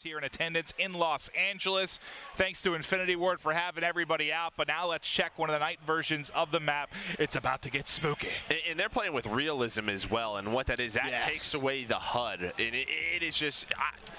here in attendance in Los Angeles. Thanks to Infinity Ward for having everybody out. But now let's check one of the night versions of the map. It's about to get spooky. And they're playing with realism as well, and what that is, that takes away the HUD. And it is just,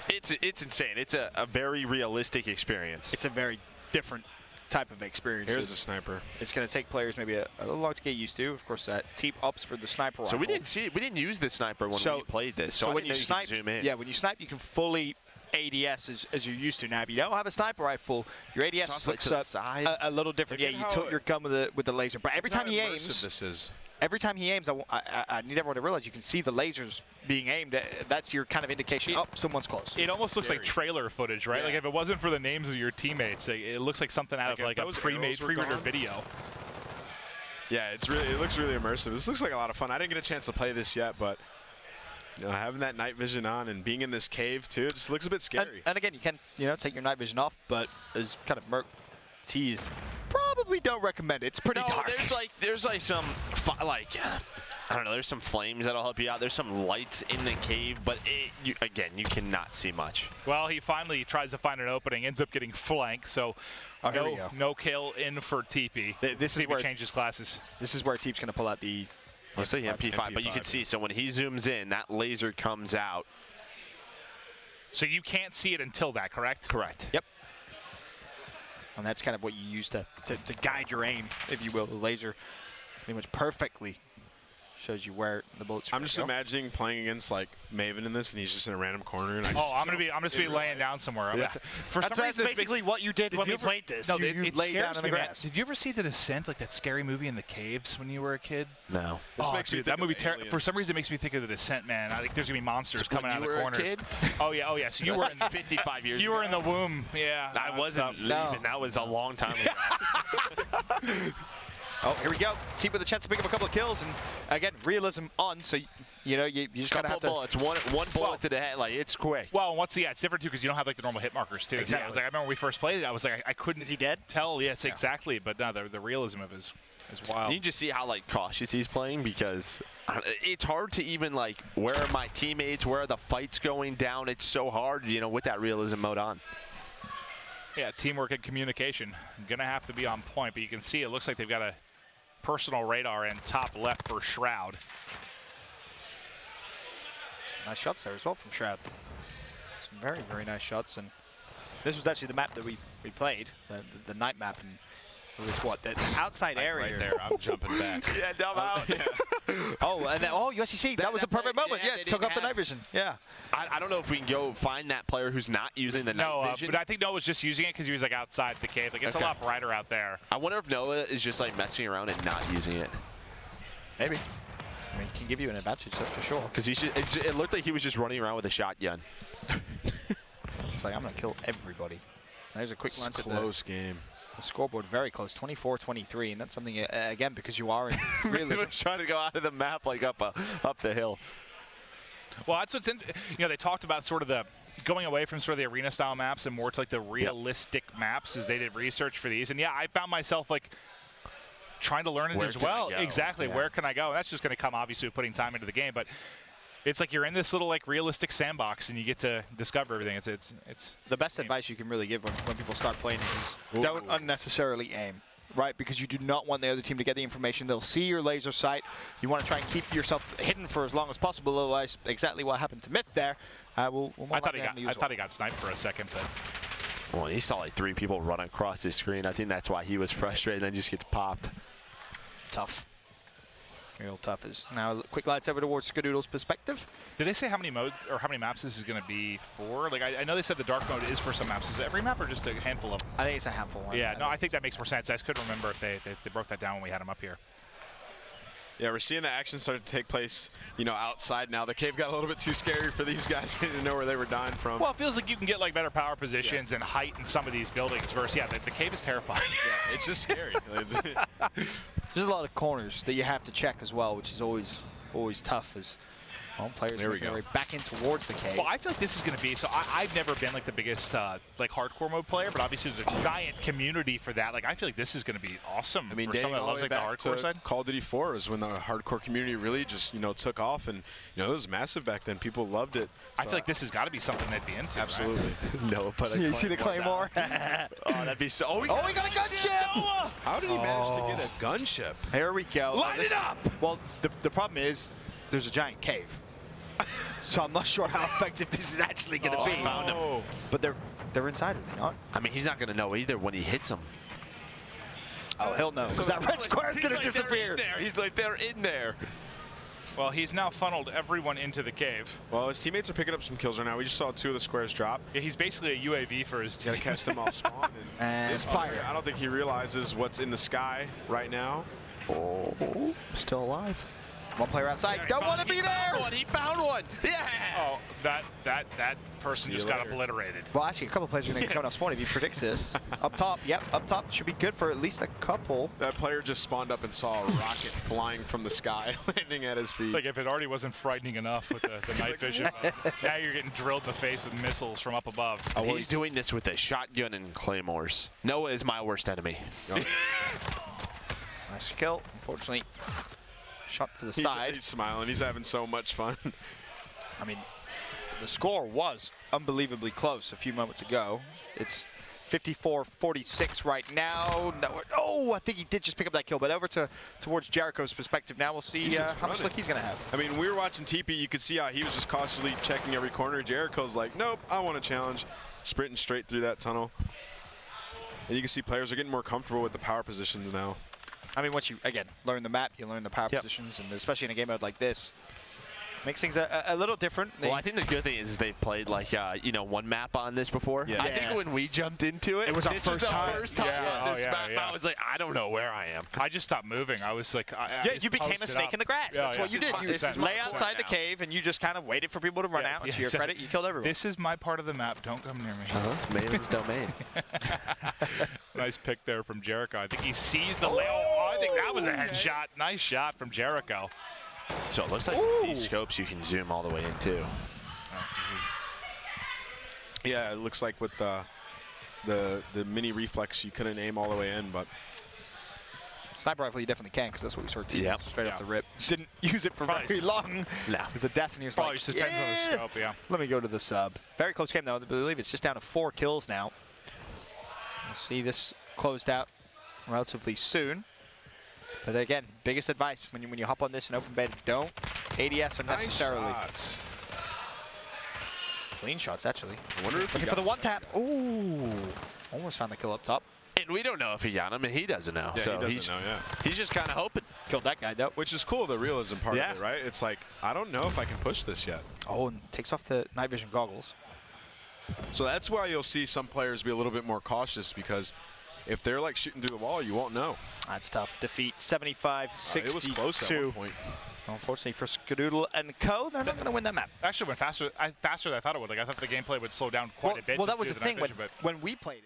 it's insane. It's a very realistic experience. It's a very different type of experience. Here's a sniper. It's going to take players maybe a little long to get used to. Of course, that teep ups for the sniper rifle. So we didn't use the sniper when we played this. So when you snipe, you can zoom in. yeah, when you snipe, you can fully ADS as you're used to. Now, if you don't have a sniper rifle, your ADS looks a little different. Yeah, you tilt your gun with the laser. But every time he aims, I need everyone to realize you can see the lasers being aimed. That's your kind of indication. Someone's close. It almost looks like trailer footage, right? Yeah. Like if it wasn't for the names of your teammates, it looks like something out of like a pre-rendered video. Yeah, it looks really immersive. This looks like a lot of fun. I didn't get a chance to play this yet, but having that night vision on and being in this cave too, it just looks a bit scary. And again, you can take your night vision off, but as kind of Merc teased, probably don't recommend it. It's pretty dark. There's like some I don't know. There's some flames that'll help you out. There's some lights in the cave, but again, you cannot see much. Well, he finally tries to find an opening, ends up getting flanked. So no kill in for TP. This is where changes classes. This is where Teep's going to pull out the MP5, but you can see. So when he zooms in, that laser comes out. So you can't see it until that, correct? Correct. Yep. And that's kind of what you use to guide your aim, if you will. The laser pretty much perfectly shows you where the bullets are. I'm just imagining playing against like Maven in this, and he's just in a random corner. And I'm just be laying down somewhere. For some reason, that's basically what you did when we played this. No, you laid down on the grass. Did you ever see The Descent, like that scary movie in the caves when you were a kid? No. This makes me think that movie. For some reason, it makes me think of The Descent, man. I think there's gonna be monsters coming out of the corners. Kid? Oh yeah. So you were in 55 years. You were in the womb. Yeah. I wasn't. That was a long time ago. Oh, here we go. Teep with a chance to pick up a couple of kills, and again, realism on. So you just gotta have to. Bullets, one bullet to the head, like it's quick. Well, it's different too because you don't have like the normal hit markers too. Exactly. Yeah, I was like, I remember when we first played it, I was like, I couldn't. Is he dead? Tell. Yes, exactly. But no, the realism of it is wild. You can just see how like cautious he's playing because it's hard to even like where are my teammates, where are the fights going down. It's so hard, with that realism mode on. Yeah, teamwork and communication gonna have to be on point. But you can see it looks like they've got a personal radar in top left for Shroud. Some nice shots there as well from Shroud. Some very, very nice shots. And this was actually the map that we played, the night map. And it was what, that outside area. Right there, I'm jumping back. Yeah, dumb out. Yeah. You actually see, that was a perfect moment. Yeah, took off the night vision. Yeah. I don't know if we can go find that player who's not using the night vision. But I think Noah was just using it because he was like outside the cave. Like it's a lot brighter out there. I wonder if Noah is just like messing around and not using it. Maybe. I mean, it can give you an advantage, that's for sure. Because it looked like he was just running around with a shotgun. Just like, I'm going to kill everybody. There's a quick glance at close game. The scoreboard, very close, 24-23, and that's something, again, because you are in really... He was trying to go out of the map, like up the hill. Well, that's what's they talked about sort of the going away from sort of the arena style maps and more to like the realistic maps as they did research for these. And yeah, I found myself like trying to learn it as well. Exactly, where can I go? And that's just going to come obviously with putting time into the game, but it's like you're in this little like realistic sandbox and you get to discover everything. It's the best advice you can really give when people start playing is don't unnecessarily aim. Right, because you do not want the other team to get the information. They'll see your laser sight. You want to try and keep yourself hidden for as long as possible. Otherwise, exactly what happened to Myth there. I thought he got sniped for a second, but well, he saw like 3 people run across his screen. I think that's why he was frustrated and then just gets popped. Tough. Real tough is now a quick glance over towards Skadoodle's perspective. Did they say how many modes or how many maps this is going to be for? Like I know they said the dark mode is for some maps. Is it every map or just a handful of them? I think it's a handful. Yeah, no, I think that makes more sense. I just couldn't remember if they broke that down when we had them up here. Yeah, we're seeing the action start to take place, outside now. The cave got a little bit too scary for these guys. They didn't know where they were dying from. Well, it feels like you can get like better power positions and height in some of these buildings versus, the cave is terrifying. Yeah, it's just scary. There's a lot of corners that you have to check as well, which is always tough as Well, players There we making their go. way back in towards the cave. Well, I feel like this is going to be, so I've never been like the biggest like hardcore mode player, but obviously there's a giant community for that. Like I feel like this is going to be awesome I mean, for dating someone that all loves the like way the back hardcore to side. Call of Duty 4 is when the hardcore community really just, took off, and, it was massive back then. People loved it. I feel like this has got to be something they'd be into. Absolutely. No, but You see the Claymore? Oh, that'd be so. Oh, Oh, we got a gunship! How did he manage to get a gunship? Here we go. Line it up! Well, the problem is there's a giant cave. So I'm not sure how effective this is actually going to be. Found him. But they're inside, are they not? I mean, he's not going to know either when he hits him. Oh, he'll know. Because that red square is going to disappear. He's like, they're in there. Well, he's now funneled everyone into the cave. Well, his teammates are picking up some kills right now. We just saw 2 of the squares drop. Yeah, he's basically a UAV for his Got to team. catch them off spawn. And this fire. player, I don't think he realizes what's in the sky right now. Oh, still alive. One player outside. Don't want to be there. He found one. Yeah. Oh, that person See you just got later. obliterated. Well, actually, a couple players are going to come out spawn if he predicts this. Up top, yep, up top should be good for at least a couple. That player just spawned up and saw a rocket flying from the sky, landing at his feet. Like if it already wasn't frightening enough with the night vision, now you're getting drilled in the face with missiles from up above. Oh, well, he's doing this with a shotgun and claymores. Noah is my worst enemy. Oh. Nice kill. Unfortunately, shot to the side. He's smiling. He's having so much fun. I mean, the score was unbelievably close a few moments ago. It's 54-46 right now. No, oh, I think he did just pick up that kill, but over towards Jericho's perspective now. We'll see how much luck he's going to have. I mean, we were watching TP. You could see how he was just cautiously checking every corner. Jericho's like, nope, I want a challenge. Sprinting straight through that tunnel. And you can see players are getting more comfortable with the power positions now. I mean, once you, again, learn the map, you learn the power positions, and especially in a game mode like this, makes things a little different. Well, I think the good thing is they've played like one map on this before. Yeah. I think when we jumped into it, It was our this first the time. first time Yeah. on this Oh, yeah, map. yeah. I was like, I don't know where I am. I just stopped moving. I was like, Yeah, you became a snake in the grass. Yeah, That's yeah. what you This did. is You my- just this is my lay part outside the now. cave, and you just kind of waited for people to run out. And to your credit, you killed everyone. This is my part of the map. Don't come near me. It's Maven's domain. Nice pick there from Jericho. I think he sees the lay. Oh, I think that was a headshot. Nice shot from Jericho. So it looks like these scopes you can zoom all the way in too. Yeah, it looks like with the mini reflex, you couldn't aim all the way in, but Sniper rifle, you definitely can, because that's what we sort of Yep. straight off the rip. Didn't use it for very long. No. It was a death, and he was Probably like, just depends on the scope, yeah. Let me go to the sub. Very close game, though. I believe it's just down to 4 kills now. We'll see this closed out relatively soon. But again, biggest advice when you hop on this in open beta, don't ADS unnecessarily. nice shots. Clean shots, actually. I wonder if he Looking for got the one tap. Ooh, almost found the kill up top. And we don't know if he got him, and he doesn't know. Yeah, so he doesn't he's, know, yeah. he's just kind of hoping. Killed that guy, though. Which is cool, the realism part Yeah. of it, right? It's like, I don't know if I can push this yet. Oh, and takes off the night vision goggles. So that's why you'll see some players be a little bit more cautious, because if they're like shooting through the wall, you won't know. That's tough. Defeat 75-62. It was close at one point. Unfortunately for Skadoodle and Co, they're not going to win that map. Actually went faster than I thought it would. Like I thought the gameplay would slow down quite a bit. Well, just that was due the to night thing. vision, but When we played it.